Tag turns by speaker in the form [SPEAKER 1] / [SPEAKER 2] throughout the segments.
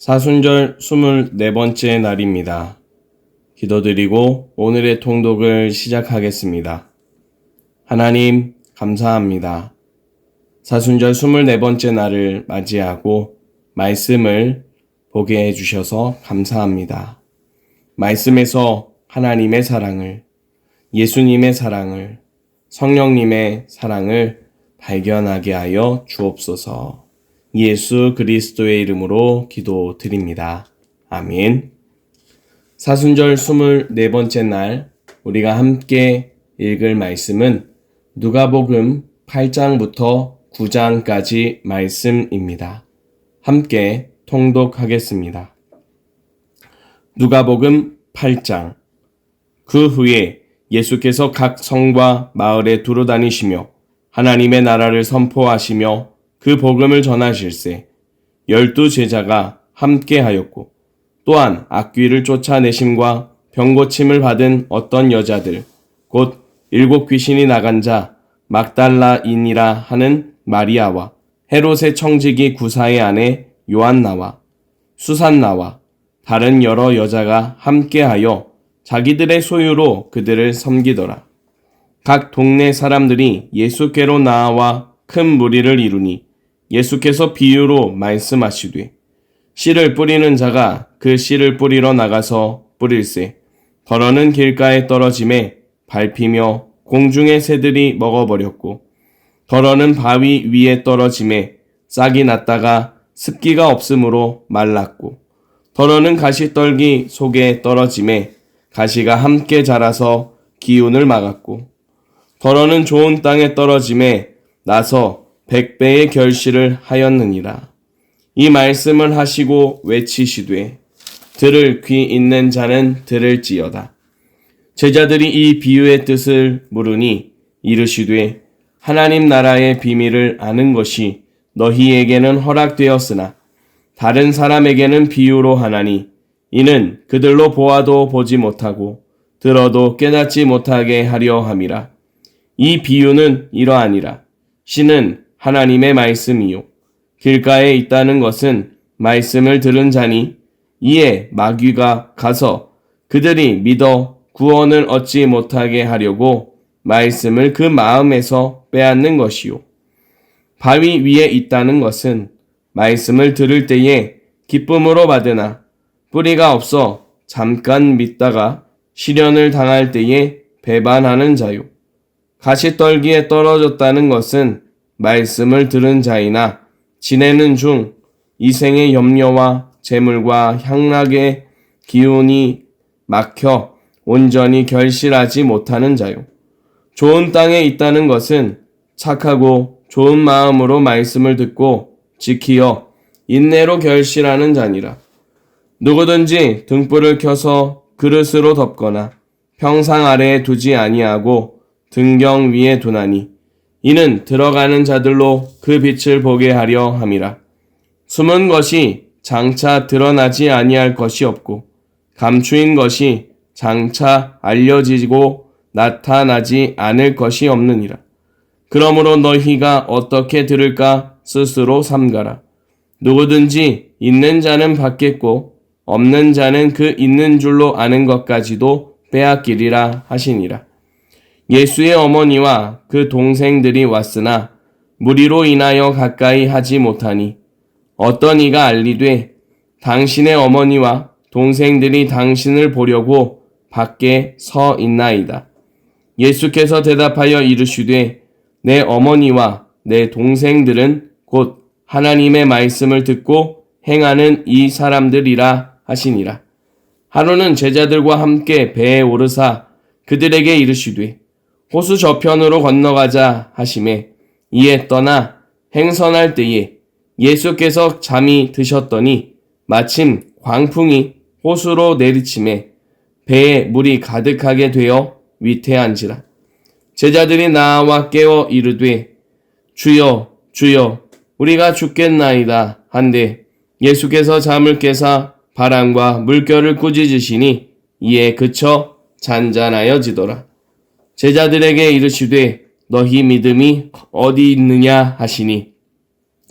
[SPEAKER 1] 사순절 24번째 날입니다. 기도드리고 오늘의 통독을 시작하겠습니다. 하나님, 감사합니다. 사순절 24번째 날을 맞이하고 말씀을 보게 해주셔서 감사합니다. 말씀에서 하나님의 사랑을, 예수님의 사랑을, 성령님의 사랑을 발견하게 하여 주옵소서. 예수 그리스도의 이름으로 기도드립니다. 아멘. 사순절 24번째 날 우리가 함께 읽을 말씀은 누가복음 8장부터 9장까지 말씀입니다. 함께 통독하겠습니다. 누가복음 8장. 그 후에 예수께서 각 성과 마을에 두루 다니시며 하나님의 나라를 선포하시며 그 복음을 전하실세 12 제자가 함께 하였고 또한 악귀를 쫓아내심과 병고침을 받은 어떤 여자들 곧 7 귀신이 나간 자 막달라인이라 하는 마리아와 헤롯의 청지기 구사의 아내 요한나와 수산나와 다른 여러 여자가 함께하여 자기들의 소유로 그들을 섬기더라. 각 동네 사람들이 예수께로 나와 큰 무리를 이루니 예수께서 비유로 말씀하시되 씨를 뿌리는 자가 그 씨를 뿌리러 나가서 뿌릴새 더러는 길가에 떨어짐에 밟히며 공중의 새들이 먹어버렸고 더러는 바위 위에 떨어짐에 싹이 났다가 습기가 없으므로 말랐고 더러는 가시떨기 속에 떨어짐에 가시가 함께 자라서 기운을 막았고 더러는 좋은 땅에 떨어짐에 나서 100배의 결실을 하였느니라. 이 말씀을 하시고 외치시되 들을 귀 있는 자는 들을지어다. 제자들이 이 비유의 뜻을 물으니 이르시되 하나님 나라의 비밀을 아는 것이 너희에게는 허락되었으나 다른 사람에게는 비유로 하나니 이는 그들로 보아도 보지 못하고 들어도 깨닫지 못하게 하려 함이라. 이 비유는 이러하니라. 씨는 하나님의 말씀이요 길가에 있다는 것은 말씀을 들은 자니 이에 마귀가 가서 그들이 믿어 구원을 얻지 못하게 하려고 말씀을 그 마음에서 빼앗는 것이요 바위 위에 있다는 것은 말씀을 들을 때에 기쁨으로 받으나 뿌리가 없어 잠깐 믿다가 시련을 당할 때에 배반하는 자요 가시떨기에 떨어졌다는 것은 말씀을 들은 자이나 지내는 중 이 생의 염려와 재물과 향락의 기운이 막혀 온전히 결실하지 못하는 자요. 좋은 땅에 있다는 것은 착하고 좋은 마음으로 말씀을 듣고 지키어 인내로 결실하는 자니라. 누구든지 등불을 켜서 그릇으로 덮거나 평상 아래에 두지 아니하고 등경 위에 두나니 이는 들어가는 자들로 그 빛을 보게 하려 함이라. 숨은 것이 장차 드러나지 아니할 것이 없고 감추인 것이 장차 알려지고 나타나지 않을 것이 없느니라. 그러므로 너희가 어떻게 들을까 스스로 삼가라. 누구든지 있는 자는 받겠고 없는 자는 그 있는 줄로 아는 것까지도 빼앗기리라 하시니라. 예수의 어머니와 그 동생들이 왔으나 무리로 인하여 가까이 하지 못하니 어떤 이가 알리되 당신의 어머니와 동생들이 당신을 보려고 밖에 서 있나이다. 예수께서 대답하여 이르시되 내 어머니와 내 동생들은 곧 하나님의 말씀을 듣고 행하는 이 사람들이라 하시니라. 하루는 제자들과 함께 배에 오르사 그들에게 이르시되 호수 저편으로 건너가자 하시매 이에 떠나 행선할 때에 예수께서 잠이 드셨더니 마침 광풍이 호수로 내리침에 배에 물이 가득하게 되어 위태한지라. 제자들이 나와 깨워 이르되 주여 주여 우리가 죽겠나이다 한데 예수께서 잠을 깨사 바람과 물결을 꾸짖으시니 이에 그쳐 잔잔하여지더라. 제자들에게 이르시되 너희 믿음이 어디 있느냐 하시니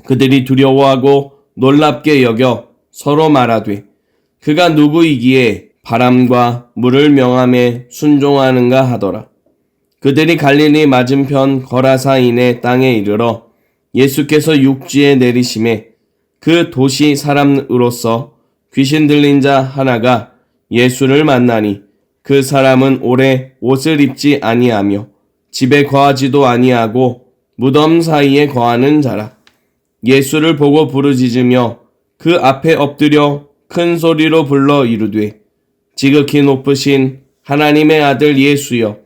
[SPEAKER 1] 그들이 두려워하고 놀랍게 여겨 서로 말하되 그가 누구이기에 바람과 물을 명함에 순종하는가 하더라. 그들이 갈릴리 맞은편 거라사인의 땅에 이르러 예수께서 육지에 내리심에 그 도시 사람으로서 귀신 들린 자 하나가 예수를 만나니 그 사람은 오래 옷을 입지 아니하며 집에 거하지도 아니하고 무덤 사이에 거하는 자라. 예수를 보고 부르짖으며 그 앞에 엎드려 큰 소리로 불러 이르되 지극히 높으신 하나님의 아들 예수여,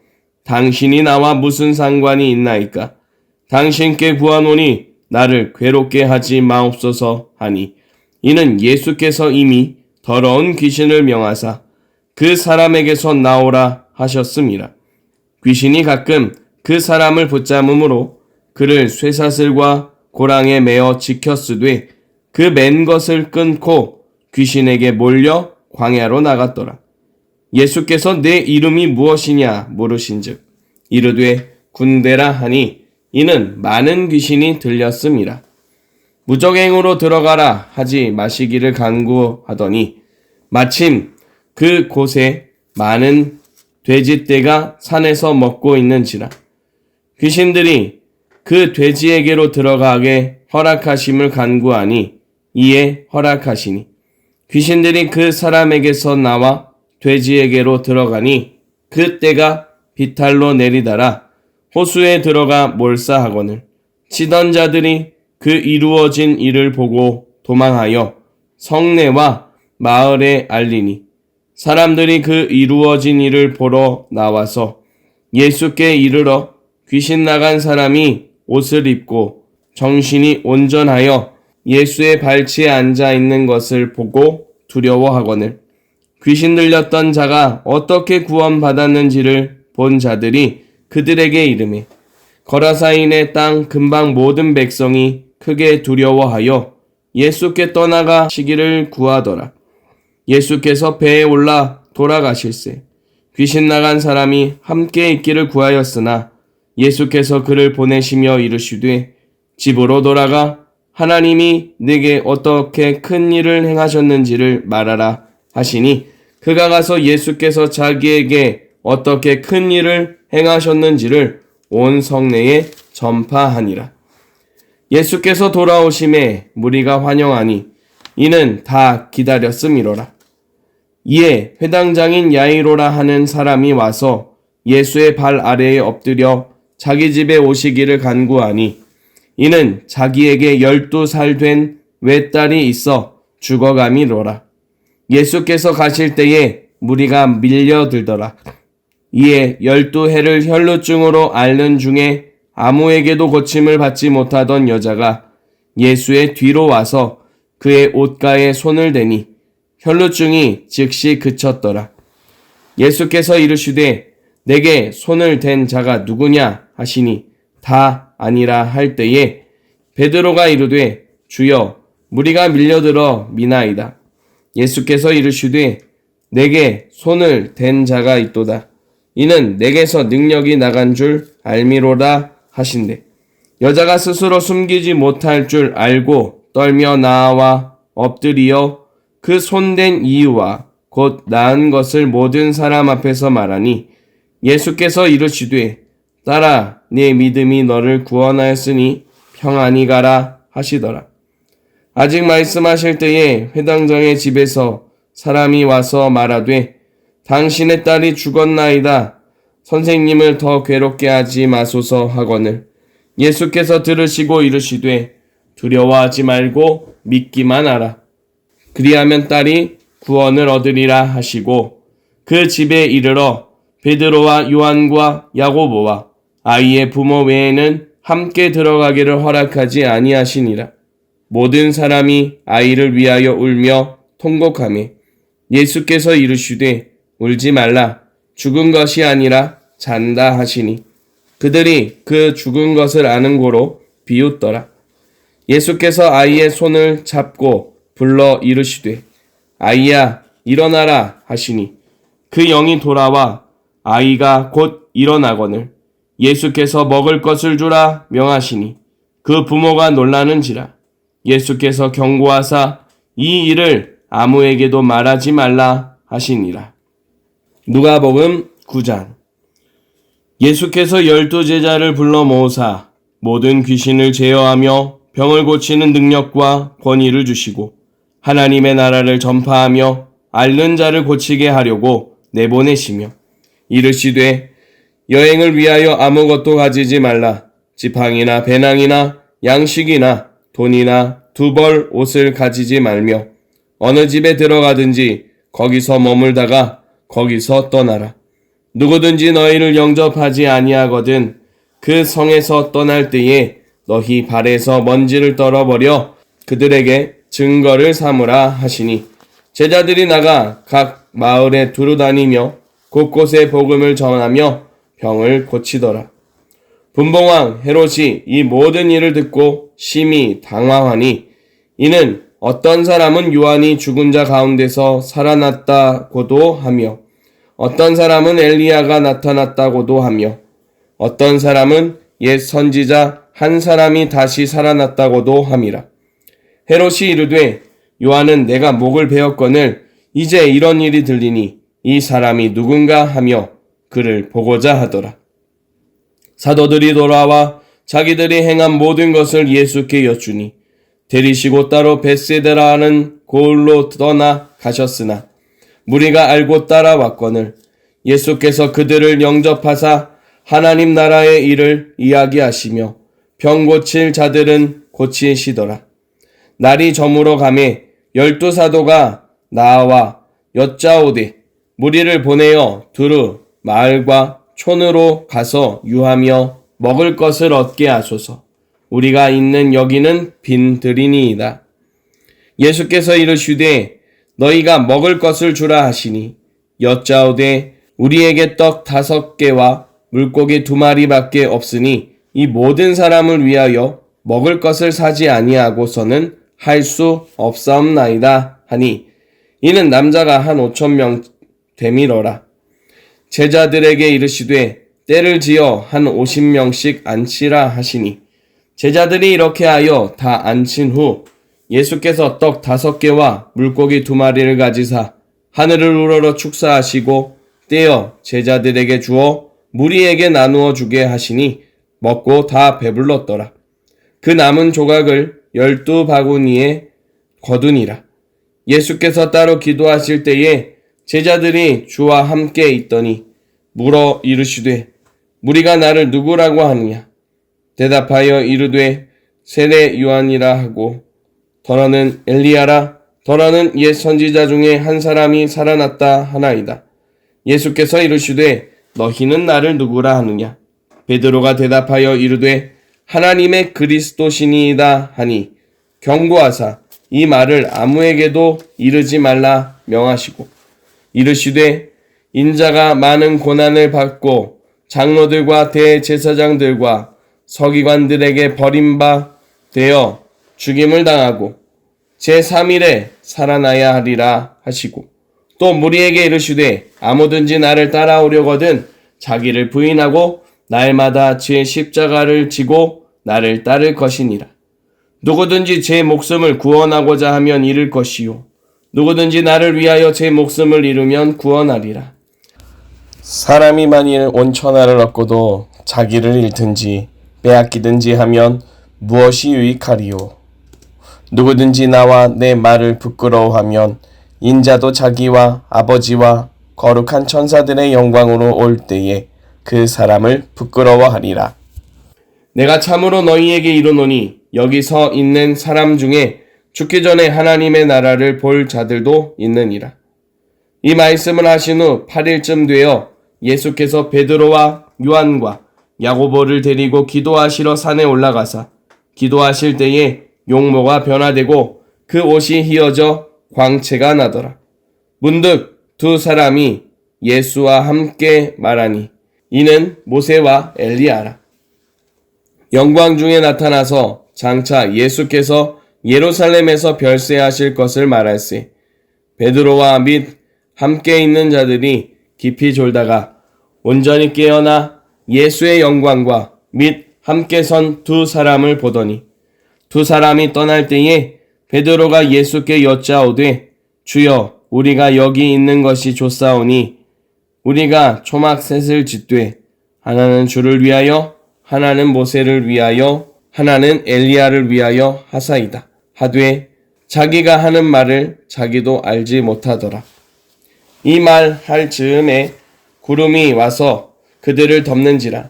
[SPEAKER 1] 당신이 나와 무슨 상관이 있나이까? 당신께 구하노니 나를 괴롭게 하지 마옵소서 하니 이는 예수께서 이미 더러운 귀신을 명하사 그 사람에게서 나오라 하셨음이라. 귀신이 가끔 그 사람을 붙잡음으로 그를 쇠사슬과 고랑에 매어 지켰으되 그 맨 것을 끊고 귀신에게 몰려 광야로 나갔더라. 예수께서 내 이름이 무엇이냐 물으신즉 이르되 군대라 하니 이는 많은 귀신이 들렸음이라. 무적행으로 들어가라 하지 마시기를 간구하더니 마침 그 곳에 많은 돼지떼가 산에서 먹고 있는지라. 귀신들이 그 돼지에게로 들어가게 허락하심을 간구하니 이에 허락하시니 귀신들이 그 사람에게서 나와 돼지에게로 들어가니 그 떼가 비탈로 내리달아 호수에 들어가 몰사하거늘 치던 자들이 그 이루어진 일을 보고 도망하여 성내와 마을에 알리니 사람들이 그 이루어진 일을 보러 나와서 예수께 이르러 귀신 나간 사람이 옷을 입고 정신이 온전하여 예수의 발치에 앉아 있는 것을 보고 두려워하거늘 귀신 들렸던 자가 어떻게 구원받았는지를 본 자들이 그들에게 이르매 거라사인의 땅 근방 모든 백성이 크게 두려워하여 예수께 떠나가시기를 구하더라. 예수께서 배에 올라 돌아가실세 귀신 나간 사람이 함께 있기를 구하였으나 예수께서 그를 보내시며 이르시되 집으로 돌아가 하나님이 네게 어떻게 큰 일을 행하셨는지를 말하라 하시니 그가 가서 예수께서 자기에게 어떻게 큰 일을 행하셨는지를 온 성내에 전파하니라. 예수께서 돌아오심에 무리가 환영하니 이는 다 기다렸음이로라. 이에 회당장인 야이로라 하는 사람이 와서 예수의 발 아래에 엎드려 자기 집에 오시기를 간구하니 이는 자기에게 12살 된 외딸이 있어 죽어가미로라. 예수께서 가실 때에 무리가 밀려들더라. 이에 12해를 혈루증으로 앓는 중에 아무에게도 고침을 받지 못하던 여자가 예수의 뒤로 와서 그의 옷가에 손을 대니 혈루증이 즉시 그쳤더라. 예수께서 이르시되 내게 손을 댄 자가 누구냐 하시니 다 아니라 할 때에 베드로가 이르되 주여 무리가 밀려들어 미나이다. 예수께서 이르시되 내게 손을 댄 자가 있도다. 이는 내게서 능력이 나간 줄 알미로다 하신대. 여자가 스스로 숨기지 못할 줄 알고 떨며 나와 엎드리어 그 손댄 이유와 곧 나은 것을 모든 사람 앞에서 말하니 예수께서 이르시되 딸아 네 믿음이 너를 구원하였으니 평안히 가라 하시더라. 아직 말씀하실 때에 회당장의 집에서 사람이 와서 말하되 당신의 딸이 죽었나이다. 선생님을 더 괴롭게 하지 마소서 하거늘 예수께서 들으시고 이르시되 두려워하지 말고 믿기만 하라. 그리하면 딸이 구원을 얻으리라 하시고 그 집에 이르러 베드로와 요한과 야고보와 아이의 부모 외에는 함께 들어가기를 허락하지 아니하시니라. 모든 사람이 아이를 위하여 울며 통곡하며 예수께서 이르시되 울지 말라. 죽은 것이 아니라 잔다 하시니 그들이 그 죽은 것을 아는 고로 비웃더라. 예수께서 아이의 손을 잡고 불러 이르시되 아이야 일어나라 하시니 그 영이 돌아와 아이가 곧 일어나거늘 예수께서 먹을 것을 주라 명하시니 그 부모가 놀라는지라. 예수께서 경고하사 이 일을 아무에게도 말하지 말라 하시니라. 누가복음 9장. 예수께서 12제자를 불러 모으사 모든 귀신을 제어하며 병을 고치는 능력과 권위를 주시고 하나님의 나라를 전파하며 앓는 자를 고치게 하려고 내보내시며 이르시되 여행을 위하여 아무것도 가지지 말라. 지팡이나 배낭이나 양식이나 돈이나 두 벌 옷을 가지지 말며 어느 집에 들어가든지 거기서 머물다가 거기서 떠나라. 누구든지 너희를 영접하지 아니하거든 그 성에서 떠날 때에 너희 발에서 먼지를 떨어버려 그들에게 증거를 삼으라 하시니 제자들이 나가 각 마을에 두루 다니며 곳곳에 복음을 전하며 병을 고치더라. 분봉왕 헤롯이 이 모든 일을 듣고 심히 당황하니 이는 어떤 사람은 요한이 죽은 자 가운데서 살아났다고도 하며 어떤 사람은 엘리야가 나타났다고도 하며 어떤 사람은 옛 선지자 한 사람이 다시 살아났다고도 함이라. 헤롯이 이르되 요한은 내가 목을 베었거늘 이제 이런 일이 들리니 이 사람이 누군가 하며 그를 보고자 하더라. 사도들이 돌아와 자기들이 행한 모든 것을 예수께 여쭈니 데리시고 따로 벳세다라 하는 고을로 떠나 가셨으나 무리가 알고 따라왔거늘 예수께서 그들을 영접하사 하나님 나라의 일을 이야기하시며 병 고칠 자들은 고치시더라. 날이 저물어 가매 12사도가 나와 여짜오되 무리를 보내어 두루 마을과 촌으로 가서 유하며 먹을 것을 얻게 하소서. 우리가 있는 여기는 빈 들이니이다. 예수께서 이르시되 너희가 먹을 것을 주라 하시니 여짜오되 우리에게 떡 5개와 물고기 2마리밖에 없으니 이 모든 사람을 위하여 먹을 것을 사지 아니하고서는 할 수 없사옵나이다 하니 이는 남자가 한 5,000명 되밀어라. 제자들에게 이르시되 때를 지어 한 50명씩 앉히라 하시니 제자들이 이렇게 하여 다 앉힌 후 예수께서 떡 5개와 물고기 2마리를 가지사 하늘을 우러러 축사하시고 떼어 제자들에게 주어 무리에게 나누어 주게 하시니 먹고 다 배불렀더라. 그 남은 조각을 12바구니에 거두니라. 예수께서 따로 기도하실 때에 제자들이 주와 함께 있더니 물어 이르시되 무리가 나를 누구라고 하느냐? 대답하여 이르되 세례 요한이라 하고 더러는 엘리야라 더러는 옛 선지자 중에 한 사람이 살아났다 하나이다. 예수께서 이르시되 너희는 나를 누구라 하느냐? 베드로가 대답하여 이르되 하나님의 그리스도시니이다 하니 경고하사 이 말을 아무에게도 이르지 말라 명하시고 이르시되 인자가 많은 고난을 받고 장로들과 대제사장들과 서기관들에게 버림바 되어 죽임을 당하고 제3일에 살아나야 하리라 하시고 또 무리에게 이르시되 아무든지 나를 따라오려거든 자기를 부인하고 날마다 제 십자가를 지고 나를 따를 것이니라. 누구든지 제 목숨을 구원하고자 하면 잃을 것이요 누구든지 나를 위하여 제 목숨을 잃으면 구원하리라. 사람이 만일 온 천하를 얻고도 자기를 잃든지 빼앗기든지 하면 무엇이 유익하리요? 누구든지 나와 내 말을 부끄러워하면 인자도 자기와 아버지와 거룩한 천사들의 영광으로 올 때에 그 사람을 부끄러워하리라. 내가 참으로 너희에게 이르노니 여기 서 있는 사람 중에 죽기 전에 하나님의 나라를 볼 자들도 있느니라. 이 말씀을 하신 후 8일쯤 되어 예수께서 베드로와 요한과 야고보를 데리고 기도하시러 산에 올라가사 기도하실 때에 용모가 변화되고 그 옷이 휘어져 광채가 나더라. 문득 두 사람이 예수와 함께 말하니 이는 모세와 엘리야라. 영광 중에 나타나서 장차 예수께서 예루살렘에서 별세하실 것을 말할세 베드로와 및 함께 있는 자들이 깊이 졸다가 온전히 깨어나 예수의 영광과 및 함께 선 두 사람을 보더니 두 사람이 떠날 때에 베드로가 예수께 여짜오되 주여 우리가 여기 있는 것이 좋사오니 우리가 초막 셋을 짓되 하나는 주를 위하여 하나는 모세를 위하여 하나는 엘리야를 위하여 하사이다 하되 자기가 하는 말을 자기도 알지 못하더라. 이 말 할 즈음에 구름이 와서 그들을 덮는지라.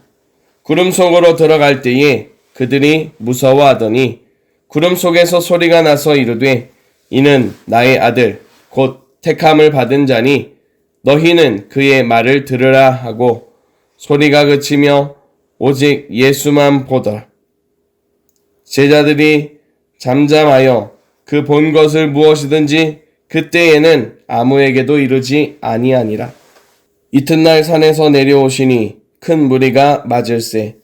[SPEAKER 1] 구름 속으로 들어갈 때에 그들이 무서워하더니 구름 속에서 소리가 나서 이르되 이는 나의 아들 곧 택함을 받은 자니 너희는 그의 말을 들으라 하고 소리가 그치며 오직 예수만 보더라. 제자들이 잠잠하여 그 본 것을 무엇이든지 그때에는 아무에게도 이르지 아니하니라. 이튿날 산에서 내려오시니 큰 무리가 맞을세.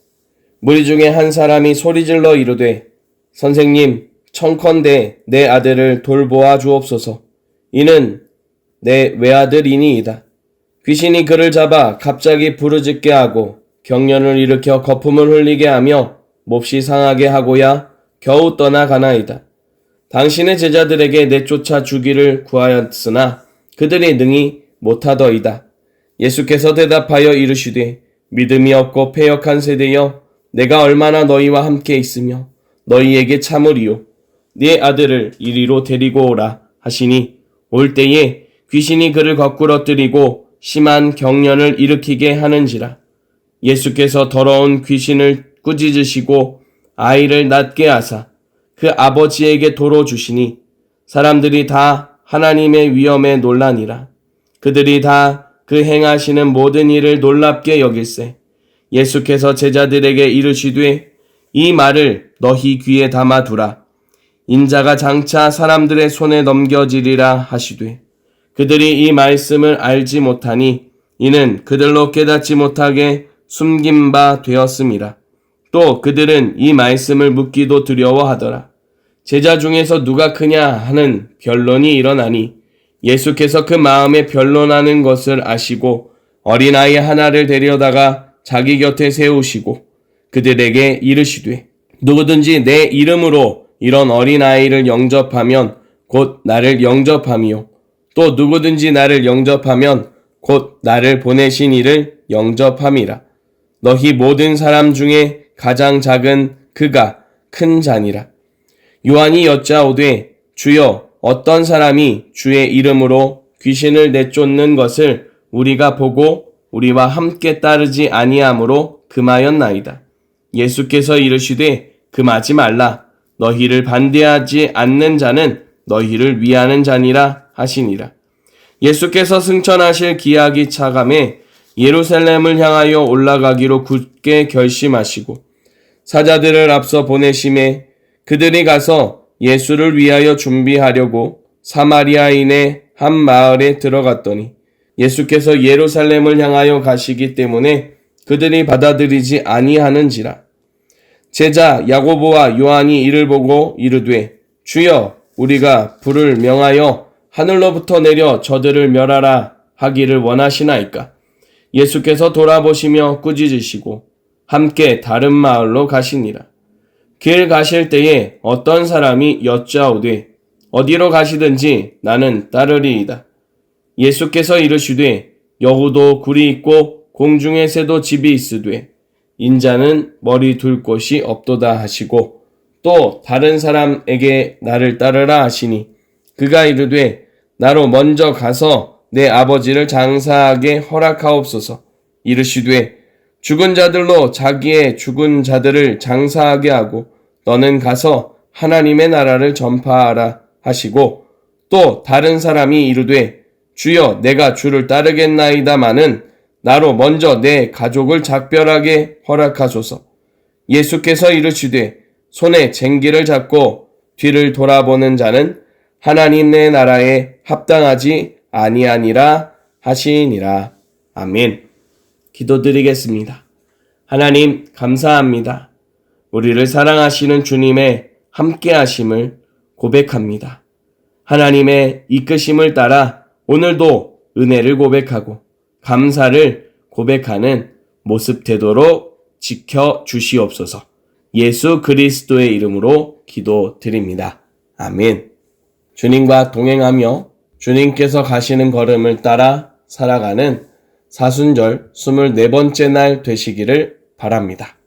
[SPEAKER 1] 무리 중에 한 사람이 소리질러 이르되 선생님 청컨대 내 아들을 돌보아 주옵소서. 이는 내 외아들이니이다. 귀신이 그를 잡아 갑자기 부르짖게 하고 경련을 일으켜 거품을 흘리게 하며 몹시 상하게 하고야 겨우 떠나가나이다. 당신의 제자들에게 내쫓아 주기를 구하였으나 그들이 능히 못하더이다. 예수께서 대답하여 이르시되 믿음이 없고 패역한 세대여 내가 얼마나 너희와 함께 있으며 너희에게 참으리요. 네 아들을 이리로 데리고 오라 하시니 올 때에 귀신이 그를 거꾸러뜨리고 심한 경련을 일으키게 하는지라. 예수께서 더러운 귀신을 꾸짖으시고 아이를 낫게 하사 그 아버지에게 도로 주시니 사람들이 다 하나님의 위엄에 놀라니라. 그들이 다 그 행하시는 모든 일을 놀랍게 여길세. 예수께서 제자들에게 이르시되 이 말을 너희 귀에 담아두라. 인자가 장차 사람들의 손에 넘겨지리라 하시되 그들이 이 말씀을 알지 못하니 이는 그들로 깨닫지 못하게 숨긴 바 되었음이라. 또 그들은 이 말씀을 묻기도 두려워하더라. 제자 중에서 누가 크냐 하는 변론이 일어나니 예수께서 그 마음에 변론하는 것을 아시고 어린아이 하나를 데려다가 자기 곁에 세우시고 그들에게 이르시되 누구든지 내 이름으로 이런 어린아이를 영접하면 곧 나를 영접함이요 또 누구든지 나를 영접하면 곧 나를 보내신 이를 영접함이라. 너희 모든 사람 중에 가장 작은 그가 큰 자니라. 요한이 여짜오되 주여 어떤 사람이 주의 이름으로 귀신을 내쫓는 것을 우리가 보고 우리와 함께 따르지 아니하므로 금하였나이다. 예수께서 이르시되 금하지 말라. 너희를 반대하지 않는 자는 너희를 위하는 자니라 하시니라. 예수께서 승천하실 기약이 차감해 예루살렘을 향하여 올라가기로 굳게 결심하시고 사자들을 앞서 보내심에 그들이 가서 예수를 위하여 준비하려고 사마리아인의 한 마을에 들어갔더니 예수께서 예루살렘을 향하여 가시기 때문에 그들이 받아들이지 아니하는지라. 제자 야고보와 요한이 이를 보고 이르되 주여 우리가 불을 명하여 하늘로부터 내려 저들을 멸하라 하기를 원하시나이까. 예수께서 돌아보시며 꾸짖으시고 함께 다른 마을로 가시니라. 길 가실 때에 어떤 사람이 여짜오되 어디로 가시든지 나는 따르리이다. 예수께서 이르시되 여우도 굴이 있고 공중의 새도 집이 있으되 인자는 머리 둘 곳이 없도다 하시고 또 다른 사람에게 나를 따르라 하시니 그가 이르되 나로 먼저 가서 내 아버지를 장사하게 허락하옵소서. 이르시되 죽은 자들로 자기의 죽은 자들을 장사하게 하고 너는 가서 하나님의 나라를 전파하라 하시고 또 다른 사람이 이르되 주여 내가 주를 따르겠나이다마는 나로 먼저 내 가족을 작별하게 허락하소서. 예수께서 이르시되 손에 쟁기를 잡고 뒤를 돌아보는 자는 하나님의 나라에 합당하지 아니하니라 하시니라. 아멘. 기도드리겠습니다. 하나님 감사합니다. 우리를 사랑하시는 주님의 함께하심을 고백합니다. 하나님의 이끄심을 따라 오늘도 은혜를 고백하고 감사를 고백하는 모습 되도록 지켜주시옵소서. 예수 그리스도의 이름으로 기도드립니다. 아멘. 주님과 동행하며 주님께서 가시는 걸음을 따라 살아가는 사순절 24번째 날 되시기를 바랍니다.